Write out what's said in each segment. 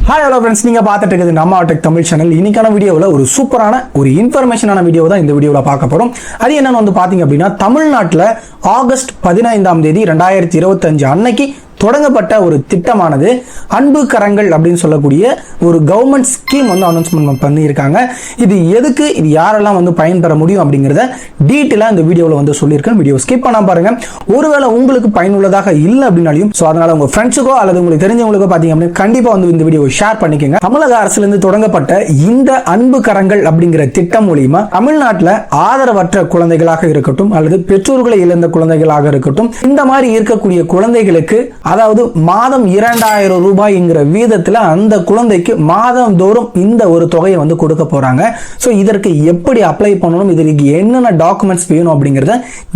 Hi hello friends, நீங்கள் பார்த்துட்டு இருக்குது நம்ம டெக் தமிழ் சேனல். இன்னைக்கான வீடியோவில் ஒரு சூப்பரான ஒரு இன்ஃபர்மேஷனான வீடியோ தான் இந்த வீடியோவில் பார்க்க போகிறோம். அது என்னன்னு வந்து பார்த்தீங்க அப்படின்னா, தமிழ்நாட்டில் ஆகஸ்ட் 15ஆம் தேதி 2025 அன்னைக்கு தொடங்கப்பட்ட ஒரு திட்டமானது அன்பு கரங்கள் அப்படின்னு சொல்லக்கூடிய ஒரு கவர்மெண்ட் ஸ்கீம் வந்து அனௌன்ஸ்மெண்ட் பண்ணியிருக்காங்க. இது எதுக்கு, இது யாரெல்லாம் வந்து பயன்பெற முடியும் அப்படிங்கிறத டீட்டெயிலாக இந்த வீடியோவில் வந்து சொல்லியிருக்கேன். வீடியோ ஸ்கிப் பண்ணாம பாருங்க. ஒருவேளை உங்களுக்கு பயனுள்ளதாக இல்லை அப்படின்னாலையும் அதனால உங்க ஃப்ரெண்ட்ஸுக்கோ அல்லது உங்களுக்கு தெரிஞ்சவங்களுக்கோ பார்த்தீங்க அப்படின்னா கண்டிப்பாக வந்து இந்த வீடியோ ஷேர் பண்ணிக்கோங்க. தமிழக அரசுலேருந்து தொடங்கப்பட்ட இந்த அன்பு கரங்கள் அப்படிங்கிற திட்டம் மூலியமா தமிழ்நாட்டில் ஆதரவற்ற குழந்தைகளாக இருக்கட்டும் அல்லது பெற்றோர்களை இழந்த குழந்தைகளாக இருக்கட்டும், இந்த மாதிரி இருக்கக்கூடிய குழந்தைகளுக்கு அதாவது மாதம் 2000 ரூபாய்ங்கிற வீதத்தில் அந்த குழந்தைக்கு மாதம் தோறும் இந்த ஒரு தொகையை வந்து கொடுக்க போறாங்க. ஸோ இதற்கு எப்படி அப்ளை பண்ணணும், இதற்கு என்னென்ன டாக்குமெண்ட்ஸ் வேணும் அப்படிங்கிறத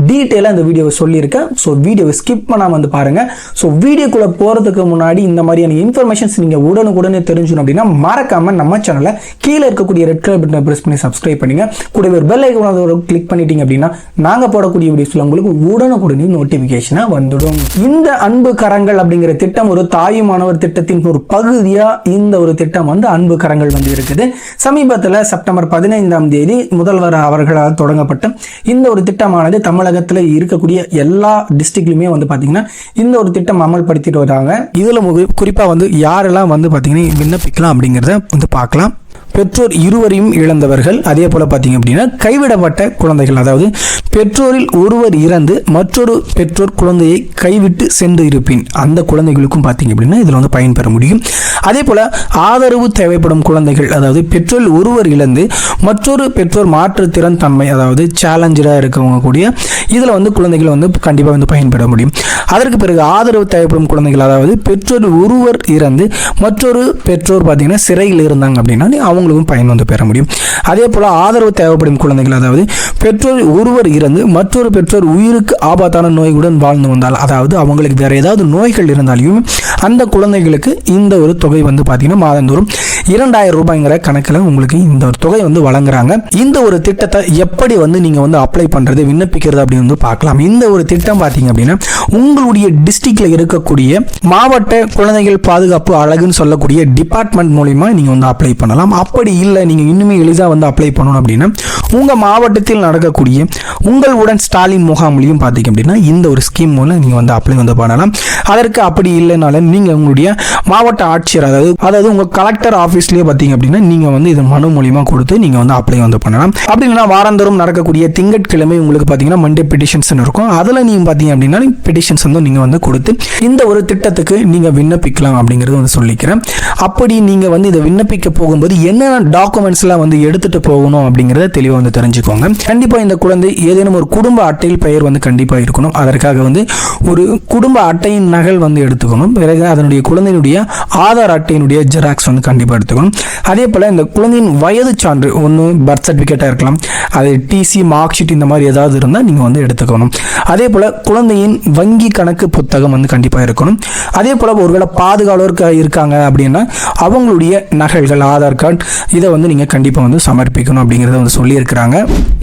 டீட்டெயிலாக இந்த வீடியோவை சொல்லியிருக்கேன். ஸோ வீடியோவை ஸ்கிப் பண்ணாம வந்து பாருங்க. ஸோ வீடியோக்குள்ள போறதுக்கு முன்னாடி இந்த மாதிரியான இன்ஃபர்மேஷன்ஸ் நீங்க உடனுக்குடனே தெரிஞ்சுக்கணும் அப்படின்னா மறக்காம நம்ம சேனலை கீழே இருக்கக்கூடிய ரெட் கலர் பட்டனை பிரஸ் பண்ணி சப்ஸ்கிரைப் பண்ணுங்க. கூடவே பெல் ஐகானை கிளிக் பண்ணிட்டீங்க அப்படின்னா நாங்க போடக்கூடிய வீடியோஸ்ல உங்களுக்கு உடனுக்குடனே நோட்டிபிகேஷனா வந்துடும். இந்த அன்பு கரங்கள் அப்படிங்கிற திட்டம் ஒரு தாயுமானவர் திட்டத்தின் ஒரு பகுதியா இந்த ஒரு திட்டம் வந்து அன்பு கரங்கள் வந்து இருக்குது. சமீபத்தில் செப்டம்பர் 15ஆம் தேதி முதல்வர் அவர்களால் தொடங்கப்பட்ட இந்த ஒரு திட்டமானது தமிழகத்தில் இருக்கக்கூடிய எல்லா டிஸ்ட்ரிக்ட்லயுமே வந்து பாத்தீங்கன்னா இந்த ஒரு திட்டம் அமல்படுத்திட்டு வராங்க. இதுல குறிப்பா வந்து யாரெல்லாம் வந்து பாத்தீங்கன்னா விண்ணப்பிக்கலாம் அப்படிங்கிறத வந்து பார்க்கலாம். பெற்றோர் இருவரையும் இழந்தவர்கள், அதே போல பார்த்தீங்க அப்படின்னா கைவிடப்பட்ட குழந்தைகள், அதாவது பெற்றோரில் ஒருவர் இறந்து மற்றொரு பெற்றோர் குழந்தையை கைவிட்டு சென்று இருப்பின் அந்த குழந்தைகளுக்கும் பார்த்தீங்க அப்படின்னா இதில் வந்து பயன்பெற முடியும். அதே போல ஆதரவு தேவைப்படும் குழந்தைகள், அதாவது பெற்றோர் ஒருவர் இழந்து மற்றொரு பெற்றோர் மாற்றுத்திறன் தன்மை, அதாவது சேலஞ்சராக இருக்கவங்க கூடிய இதில் வந்து குழந்தைகள் வந்து கண்டிப்பாக வந்து பயன்பெற முடியும். அதற்கு பிறகு ஆதரவு தேவைப்படும் குழந்தைகள், அதாவது பெற்றோர் ஒருவர் இறந்து மற்றொரு பெற்றோர் பார்த்தீங்கன்னா சிறையில் இருந்தாங்க அப்படின்னா அவங்களுக்கும் பயன் வந்து பெற முடியும். அதே போல ஆதரவு தேவைப்படும் குழந்தைகள், அதாவது பெற்றோர் ஒருவர் இறந்து மற்றொரு பெற்றோர் உயிருக்கு ஆபத்தான நோய்களுடன் வாழ்ந்து வந்தால், அதாவது அவங்களுக்கு வேற ஏதாவது நோய்கள் இருந்தாலும் அந்த குழந்தைகளுக்கு இந்த ஒரு தொகை வந்து பார்த்தீங்கன்னா மாதந்தோறும் 2000 ரூபாய்ங்கிற கணக்கில் உங்களுக்கு இந்த ஒரு தொகை வந்து வழங்குறாங்க. இந்த ஒரு திட்டத்தை எப்படி வந்து நீங்க வந்து அப்ளை பண்றது, விண்ணப்பிக்கிறது அப்படின்னு வந்து பார்க்கலாம். இந்த ஒரு திட்டம் பார்த்தீங்க அப்படின்னா உங்களுடைய டிஸ்ட்ரிக்ட்ல இருக்கக்கூடிய மாவட்ட குழந்தைகள் பாதுகாப்பு அழகுன்னு சொல்லக்கூடிய டிபார்ட்மெண்ட் மூலியமா நீங்க வந்து அப்ளை பண்ணலாம். அப்படி இல்லை நீங்க இன்னுமே எளிதாக வந்து அப்ளை பண்ணணும் அப்படின்னா உங்க மாவட்டத்தில் நடக்கக்கூடிய உங்களுடன் ஸ்டாலின் முகாம்லையும் பார்த்தீங்க அப்படின்னா இந்த ஒரு ஸ்கீம் மூலம் நீங்க வந்து அப்ளை வந்து பண்ணலாம். அதற்கு அப்படி இல்லைனாலும் நீங்க உங்களுடைய மாவட்ட ஆட்சியர், அதாவது உங்க கலெக்டர் ஆஃபீஸ்லயே பார்த்தீங்க அப்படின்னா நீங்க வந்து இது மனு மூலியமா கொடுத்து நீங்க வந்து அப்ளை வந்து பண்ணலாம். அப்படி இல்லைன்னா வாரந்தோறும் நடக்கக்கூடிய திங்கட்கிழமை உங்களுக்கு பார்த்தீங்கன்னா மண்டே பெட்டிஷன்ஸ் இருக்கும். அதுல நீங்க பார்த்தீங்க அப்படின்னா பெட்டிஷன்ஸ் வந்து நீங்க வந்து கொடுத்து இந்த ஒரு திட்டத்துக்கு நீங்க விண்ணப்பிக்கலாம் அப்படிங்கறது வந்து சொல்லிக்கிறேன். அப்படி நீங்க வந்து இதை விண்ணப்பிக்க போகும்போது என்னென்ன டாக்குமெண்ட்ஸ் எல்லாம் வந்து எடுத்துட்டு போகணும் அப்படிங்கறத தெளிவாக வந்து தெரிஞ்சுக்கோங்க. கண்டிப்பா இந்த குழந்தை ஏதேனும் ஒரு குடும்ப அட்டையில் பெயர் வந்து கண்டிப்பா இருக்கணும். அதற்காக வந்து ஒரு குடும்ப அட்டையின் நகல் வந்து எடுத்துக்கணும். பிறகு அதனுடைய குழந்தையினுடைய ஆதார் அட்டையினுடைய ஜெராக்ஸ் வந்து கண்டிப்பா எடுத்துக்கணும். அதே போல இந்த குழந்தையின் வயது சான்று ஒன்று பர்த் சர்டிபிகேட்டா இருக்கலாம், அது டிசி மார்க் ஷீட் இந்த மாதிரி ஏதாவது இருந்தால் நீங்க வந்து எடுத்துக்கணும். அதே போல குழந்தையின் வங்கி கணக்கு புத்தகம் வந்து கண்டிப்பா இருக்கணும். அதே போல ஒருவேளை பாதுகாவலர் இருக்காங்க அப்படின்னா அவங்களுடைய நகல்கள், ஆதார் கார்டு, இதை வந்து நீங்க கண்டிப்பா வந்து சமர்ப்பிக்கணும் அப்படிங்கறத வந்து சொல்லி இருக்கிறாங்க.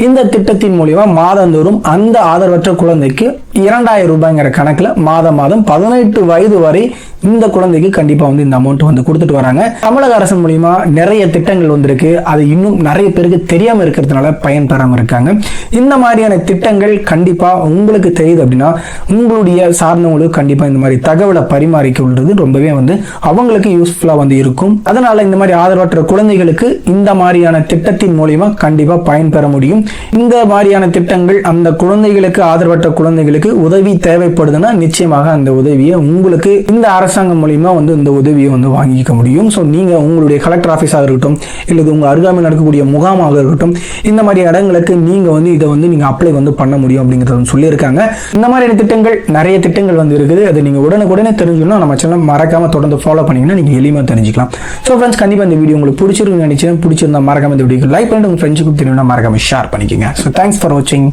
இந்த திட்டத்தின் மூலியமா மாதந்தோறும் அந்த ஆதரவற்ற குழந்தைக்கு 2000 ரூபாய்ங்கிற கணக்குல மாதம் 18 வயது வரை இந்த குழந்தைக்கு கண்டிப்பா வந்து இந்த அமௌண்ட் வந்து கொடுத்துட்டு வராங்க. தமிழக அரசு மூலியமா நிறைய திட்டங்கள் வந்திருக்கு. அது இன்னும் நிறைய பேருக்கு தெரியாம இருக்கிறதுனால பயன் பெறாம இருக்காங்க. இந்த மாதிரியான திட்டங்கள் கண்டிப்பா உங்களுக்கு தெரியுது அப்படின்னா உங்களுடைய சார்ந்தவங்களுக்கு கண்டிப்பா இந்த மாதிரி தகவலை பரிமாறிக்கொள்றது ரொம்பவே வந்து அவங்களுக்கு யூஸ்ஃபுல்லா வந்து இருக்கும். அதனால இந்த மாதிரி ஆதரவற்ற குழந்தைகளுக்கு இந்த மாதிரியான திட்டத்தின் மூலியமா கண்டிப்பா பயன்பெற முடியும். இந்த மாதிரியான திட்டங்கள் அந்த குழந்தைகளுக்கு, ஆதரவற்ற குழந்தைகளுக்கு உதவி தேவைப்படுதுன்னா நிச்சயமாக அந்த உதவியை உங்களுக்கு இந்த அரசாங்கம் மூலியமா வந்து இந்த உதவியை வந்து வாங்கிக்க முடியும். ஸோ நீங்க உங்களுடைய கலெக்டர் ஆஃபீஸாக இருக்கட்டும் இல்லது உங்க அருகாமையில் நடக்கக்கூடிய முகாமாக இருக்கட்டும், இந்த மாதிரி இடங்களுக்கு நீங்க வந்து இதை வந்து நீங்க அப்ளை வந்து பண்ண முடியும் அப்படிங்கறத சொல்லியிருக்காங்க. இந்த மாதிரியான திட்டங்கள் நிறைய திட்டங்கள் வந்து இருக்குது. அது நீங்க உடனுக்குடனே தெரிஞ்சுக்கணும். நம்ம சேனல் மறக்காம தொடர்ந்து ஃபாலோ பண்ணீங்கன்னா நீங்க எளிமையாக தெரிஞ்சுக்கலாம். ஸோ ஃப்ரெண்ட்ஸ், கண்டிப்பா இந்த வீடியோ உங்களுக்கு பிடிச்சிருக்குன்னு நினைச்சேன். பிடிச்சிருந்தா மறக்காம இந்த வீடியோ லைக் பண்ணிட்டு உங்க ஃப்ரெண்ட்ஸுக்கு தெரியும்னா மறக்காம ஷேர் பண்ணிக்கோங்க. ஸோ தேங்க்ஸ் ஃபார் வாட்சிங்.